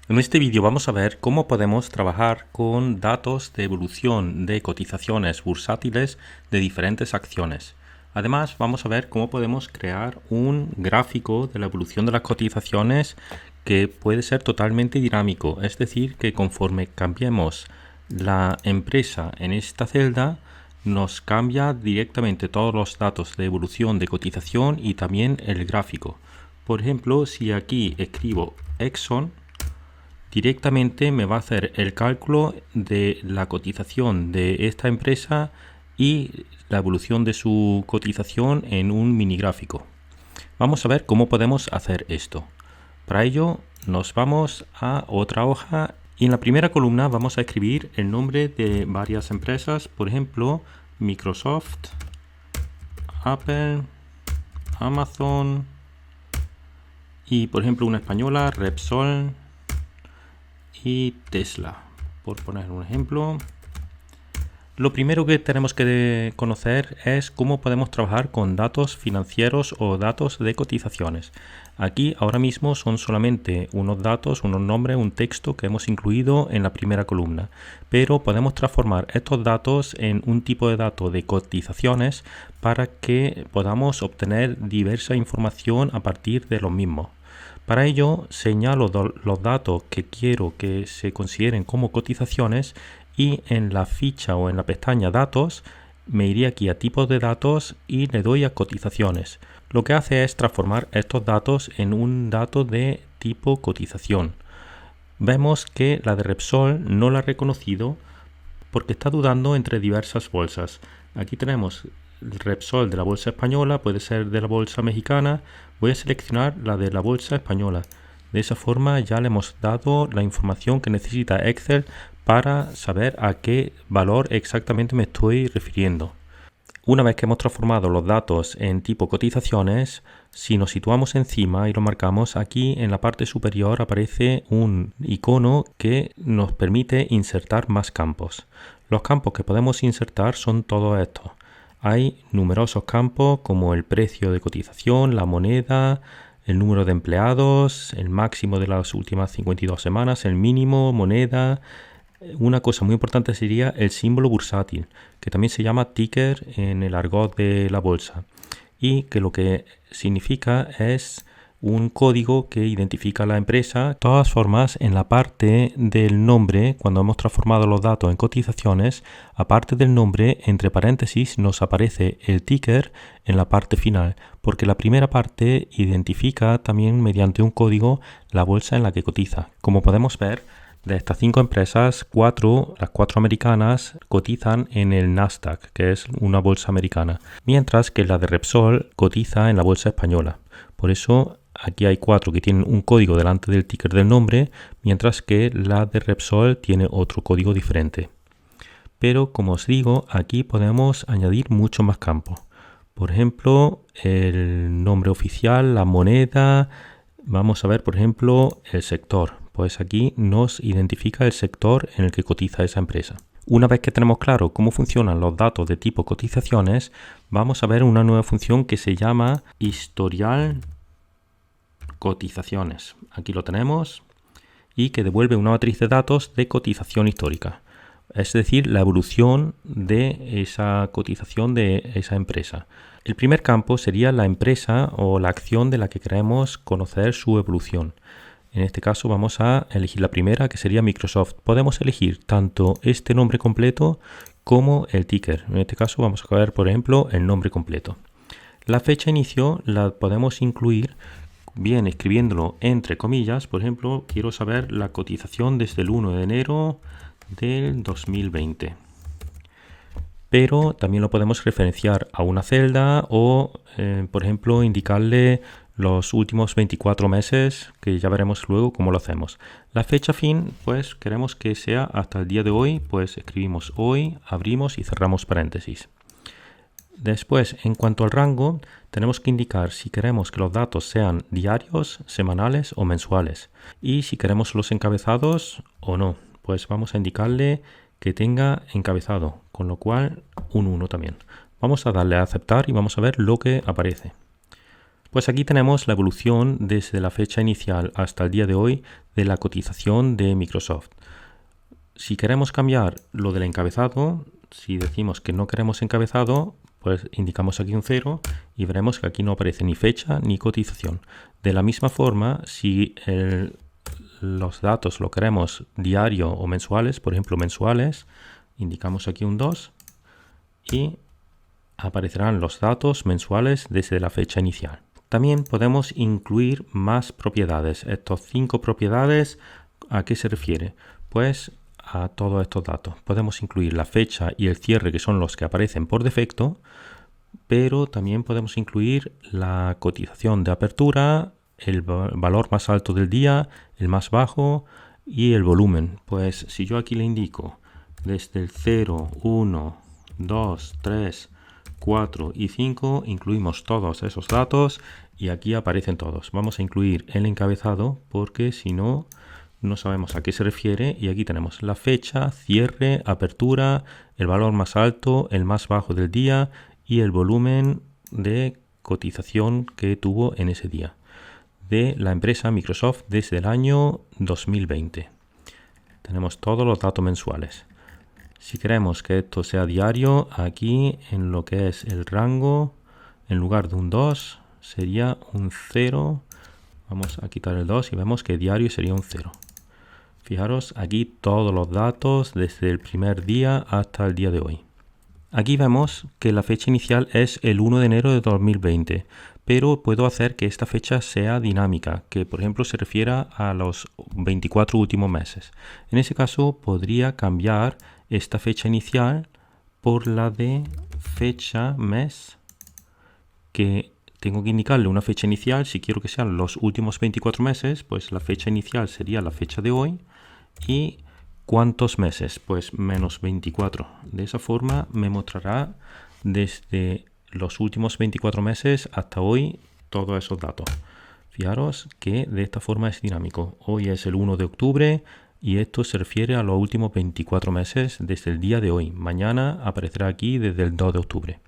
En este vídeo vamos a ver cómo podemos trabajar con datos de evolución de cotizaciones bursátiles de diferentes acciones. Además, vamos a ver cómo podemos crear un gráfico de la evolución de las cotizaciones que puede ser totalmente dinámico, es decir, que conforme cambiemos la empresa en esta celda, nos cambia directamente todos los datos de evolución de cotización y también el gráfico. Por ejemplo, si aquí escribo Exxon, directamente me va a hacer el cálculo de la cotización de esta empresa y la evolución de su cotización en un mini gráfico. Vamos a ver cómo podemos hacer esto. Para ello nos vamos a otra hoja y en la primera columna vamos a escribir el nombre de varias empresas, por ejemplo Microsoft, Apple, Amazon y por ejemplo una española, Repsol y Tesla, por poner un ejemplo. Lo primero que tenemos que conocer es cómo podemos trabajar con datos financieros o datos de cotizaciones. Aquí ahora mismo son solamente unos datos, unos nombres, un texto que hemos incluido en la primera columna, pero podemos transformar estos datos en un tipo de dato de cotizaciones para que podamos obtener diversa información a partir de los mismos. Para ello señalo los datos que quiero que se consideren como cotizaciones y en la ficha o en la pestaña datos me iría aquí a tipos de datos y le doy a cotizaciones. Lo que hace es transformar estos datos en un dato de tipo cotización. Vemos que la de Repsol no la ha reconocido porque está dudando entre diversas bolsas. Aquí tenemos el Repsol de la bolsa española, puede ser de la bolsa mexicana. Voy a seleccionar la de la bolsa española. De esa forma ya le hemos dado la información que necesita Excel para saber a qué valor exactamente me estoy refiriendo. Una vez que hemos transformado los datos en tipo cotizaciones, si nos situamos encima y lo marcamos, aquí en la parte superior aparece un icono que nos permite insertar más campos. Los campos que podemos insertar son todos estos. Hay numerosos campos como el precio de cotización, la moneda, el número de empleados, el máximo de las últimas 52 semanas, el mínimo, moneda. Una cosa muy importante sería el símbolo bursátil, que también se llama ticker en el argot de la bolsa, y que lo que significa es un código que identifica a la empresa. De todas formas, en la parte del nombre, cuando hemos transformado los datos en cotizaciones, aparte del nombre, entre paréntesis, nos aparece el ticker en la parte final, porque la primera parte identifica también mediante un código la bolsa en la que cotiza. Como podemos ver, de estas 5 empresas, las 4 americanas cotizan en el Nasdaq, que es una bolsa americana, mientras que la de Repsol cotiza en la bolsa española. Por eso aquí hay 4 que tienen un código delante del ticker del nombre, mientras que la de Repsol tiene otro código diferente. Pero como os digo, aquí podemos añadir muchos más campos. Por ejemplo, el nombre oficial, la moneda. Vamos a ver, por ejemplo, el sector. Pues aquí nos identifica el sector en el que cotiza esa empresa. Una vez que tenemos claro cómo funcionan los datos de tipo cotizaciones, vamos a ver una nueva función que se llama historial cotizaciones. Aquí lo tenemos y que devuelve una matriz de datos de cotización histórica. Es decir, la evolución de esa cotización de esa empresa. El primer campo sería la empresa o la acción de la que queremos conocer su evolución. En este caso vamos a elegir la primera, que sería Microsoft. Podemos elegir tanto este nombre completo como el ticker. En este caso vamos a ver, por ejemplo, el nombre completo. La fecha de inicio la podemos incluir bien escribiéndolo entre comillas. Por ejemplo, quiero saber la cotización desde el 1 de enero del 2020. Pero también lo podemos referenciar a una celda o, por ejemplo, indicarle los últimos 24 meses, que ya veremos luego cómo lo hacemos. La fecha fin, pues queremos que sea hasta el día de hoy, pues escribimos hoy, abrimos y cerramos paréntesis. Después, en cuanto al rango, tenemos que indicar si queremos que los datos sean diarios, semanales o mensuales. Y si queremos los encabezados o no, pues vamos a indicarle que tenga encabezado, con lo cual un 1 también. Vamos a darle a aceptar y vamos a ver lo que aparece. Pues aquí tenemos la evolución desde la fecha inicial hasta el día de hoy de la cotización de Microsoft. Si queremos cambiar lo del encabezado, si decimos que no queremos encabezado, pues indicamos aquí un 0 y veremos que aquí no aparece ni fecha ni cotización. De la misma forma, si los datos lo queremos diario o mensuales, por ejemplo mensuales, indicamos aquí un 2 y aparecerán los datos mensuales desde la fecha inicial. También podemos incluir más propiedades. Estos 5 propiedades, ¿a qué se refiere? Pues a todos estos datos. Podemos incluir la fecha y el cierre, que son los que aparecen por defecto, pero también podemos incluir la cotización de apertura, el valor más alto del día, el más bajo y el volumen. Pues si yo aquí le indico desde el 0, 1, 2, 3, 4 y 5, incluimos todos esos datos y aquí aparecen todos. Vamos a incluir el encabezado porque si no, no sabemos a qué se refiere, y aquí tenemos la fecha, cierre, apertura, el valor más alto, el más bajo del día y el volumen de cotización que tuvo en ese día de la empresa Microsoft desde el año 2020. Tenemos todos los datos mensuales. Si queremos que esto sea diario, aquí en lo que es el rango, en lugar de un 2 sería un 0. Vamos a quitar el 2 y vemos que diario sería un 0. Fijaros aquí todos los datos desde el primer día hasta el día de hoy. Aquí vemos que la fecha inicial es el 1 de enero de 2020, pero puedo hacer que esta fecha sea dinámica, que por ejemplo se refiera a los 24 últimos meses. En ese caso podría cambiar esta fecha inicial por la de fecha mes, que tengo que indicarle una fecha inicial. Si quiero que sean los últimos 24 meses, pues la fecha inicial sería la fecha de hoy. ¿Y cuántos meses? Pues menos 24. De esa forma me mostrará desde los últimos 24 meses hasta hoy todos esos datos. Fijaros que de esta forma es dinámico. Hoy es el 1 de octubre y esto se refiere a los últimos 24 meses desde el día de hoy. Mañana aparecerá aquí desde el 2 de octubre.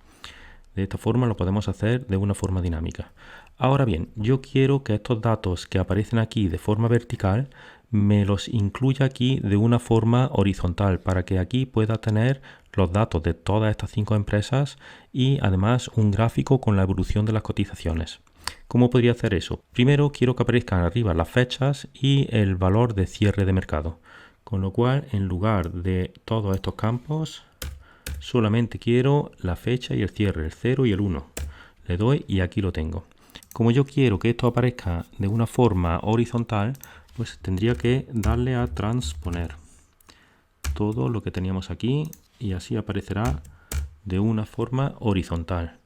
De esta forma lo podemos hacer de una forma dinámica. Ahora bien, yo quiero que estos datos que aparecen aquí de forma vertical me los incluya aquí de una forma horizontal, para que aquí pueda tener los datos de todas estas 5 empresas y además un gráfico con la evolución de las cotizaciones. ¿Cómo podría hacer eso? Primero quiero que aparezcan arriba las fechas y el valor de cierre de mercado, con lo cual en lugar de todos estos campos solamente quiero la fecha y el cierre, el 0 y el 1. Le doy y aquí lo tengo. Como yo quiero que esto aparezca de una forma horizontal, pues tendría que darle a transponer todo lo que teníamos aquí y así aparecerá de una forma horizontal.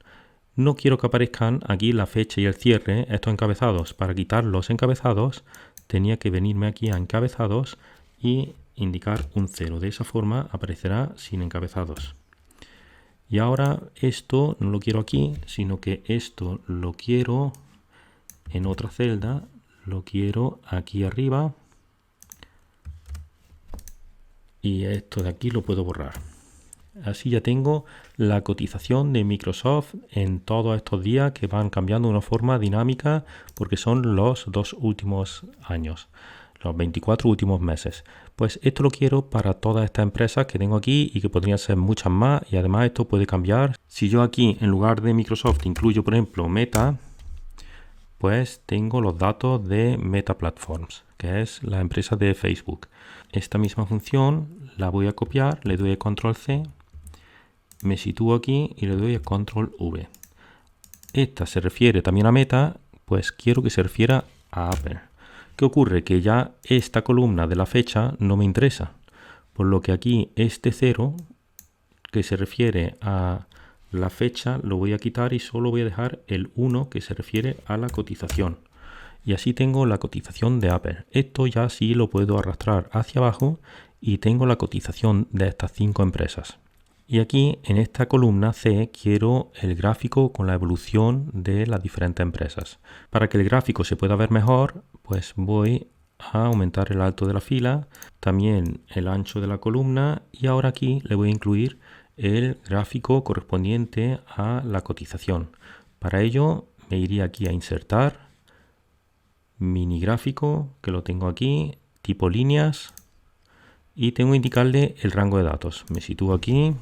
No quiero que aparezcan aquí la fecha y el cierre, estos encabezados. Para quitar los encabezados tenía que venirme aquí a encabezados y indicar un 0. De esa forma aparecerá sin encabezados. Y ahora esto no lo quiero aquí, sino que esto lo quiero en otra celda, lo quiero aquí arriba y esto de aquí lo puedo borrar. Así ya tengo la cotización de Microsoft en todos estos días, que van cambiando de una forma dinámica porque son los 2 últimos años, los 24 últimos meses. Pues esto lo quiero para todas estas empresas que tengo aquí y que podrían ser muchas más, y además esto puede cambiar. Si yo aquí en lugar de Microsoft incluyo por ejemplo Meta, pues tengo los datos de Meta Platforms, que es la empresa de Facebook. Esta misma función la voy a copiar, le doy a Control C, me sitúo aquí y le doy a Control V. Esta se refiere también a Meta, pues quiero que se refiera a Apple. ¿Qué ocurre? Que ya esta columna de la fecha no me interesa, por lo que aquí este 0, que se refiere a la fecha, lo voy a quitar y solo voy a dejar el 1, que se refiere a la cotización. Y así tengo la cotización de Apple. Esto ya sí lo puedo arrastrar hacia abajo y tengo la cotización de estas 5 empresas. Y aquí en esta columna C quiero el gráfico con la evolución de las diferentes empresas. Para que el gráfico se pueda ver mejor, pues voy a aumentar el alto de la fila, también el ancho de la columna, y ahora aquí le voy a incluir el gráfico correspondiente a la cotización. Para ello me iría aquí a insertar, mini gráfico, que lo tengo aquí, tipo líneas, y tengo que indicarle el rango de datos. Me sitúo aquí,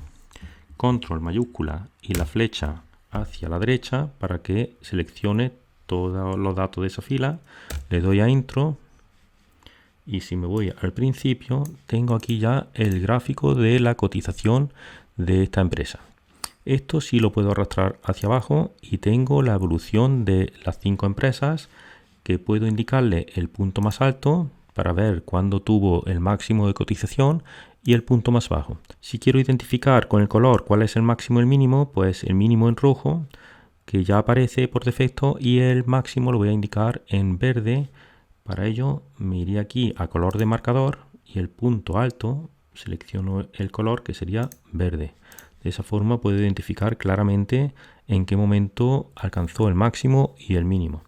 control mayúscula y la flecha hacia la derecha para que seleccione todos los datos de esa fila. Le doy a intro y si me voy al principio tengo aquí ya el gráfico de la cotización de esta empresa. Esto sí lo puedo arrastrar hacia abajo y tengo la evolución de las 5 empresas, que puedo indicarle el punto más alto para ver cuándo tuvo el máximo de cotización y el punto más bajo. Si quiero identificar con el color cuál es el máximo y el mínimo, pues el mínimo en rojo, que ya aparece por defecto, y el máximo lo voy a indicar en verde. Para ello me iría aquí a color de marcador y el punto alto selecciono el color, que sería verde. De esa forma puedo identificar claramente en qué momento alcanzó el máximo y el mínimo.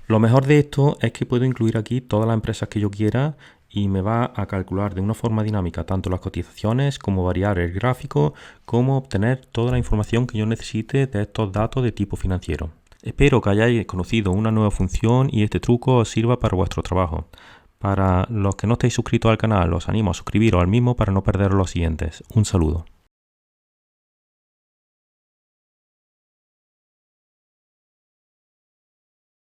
Lo mejor de esto es que puedo incluir aquí todas las empresas que yo quiera y me va a calcular de una forma dinámica tanto las cotizaciones como variar el gráfico, como obtener toda la información que yo necesite de estos datos de tipo financiero. Espero que hayáis conocido una nueva función y este truco os sirva para vuestro trabajo. Para los que no estéis suscritos al canal, os animo a suscribiros al mismo para no perder los siguientes. Un saludo.